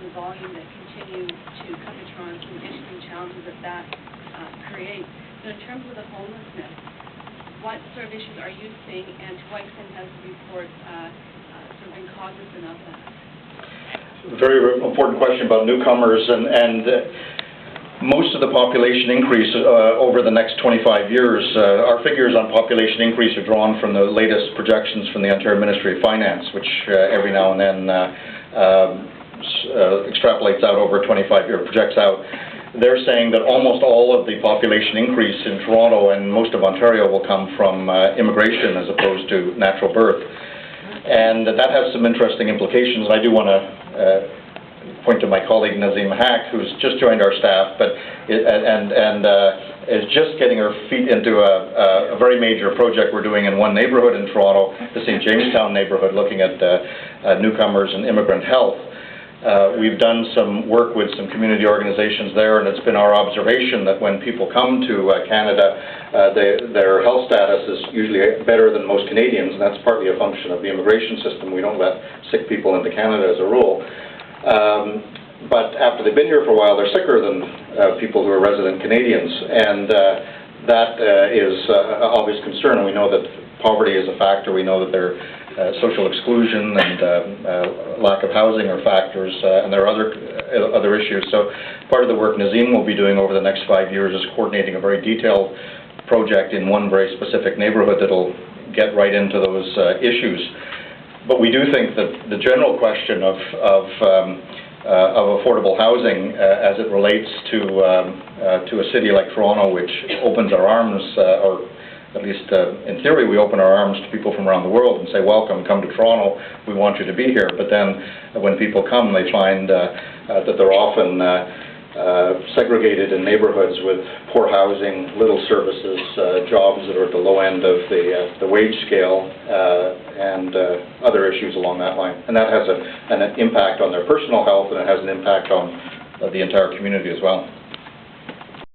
the volume that continue to come to Toronto, some issues and challenges that creates. So in terms of the homelessness, what sort of issues are you seeing, and to what extent has the report sort of been cognizant of that? Very important question about newcomers, and most of the population increase over the next 25 years, our figures on population increase are drawn from the latest projections from the Ontario Ministry of Finance, which every now and then extrapolates out over a 25-year, projects out. They're saying that almost all of the population increase in Toronto and most of Ontario will come from immigration as opposed to natural birth. And that has some interesting implications. I do want to point to my colleague Nazim Hack, who's just joined our staff, but is just getting her feet into a very major project we're doing in one neighbourhood in Toronto, the St. Jamestown neighbourhood, looking at newcomers and immigrant health. We've done some work with some community organizations there, and it's been our observation that when people come to Canada, their health status is usually better than most Canadians, and that's partly a function of the immigration system. We don't let sick people into Canada as a rule. But after they've been here for a while, they're sicker than people who are resident Canadians, and that is obvious concern. And we know that poverty is a factor. We know that social exclusion and lack of housing are factors, and there are other issues. So part of the work Nazim will be doing over the next 5 years is coordinating a very detailed project in one very specific neighbourhood that'll get right into those issues. But we do think that the general question of affordable housing as it relates to a city like Toronto, which opens our arms, or at least in theory we open our arms to people from around the world and say, welcome, come to Toronto, we want you to be here. But then when people come, they find that they're often segregated in neighborhoods with poor housing, little services, jobs that are at the low end of the wage scale, and other issues along that line. And that has an impact on their personal health, and it has an impact on the entire community as well.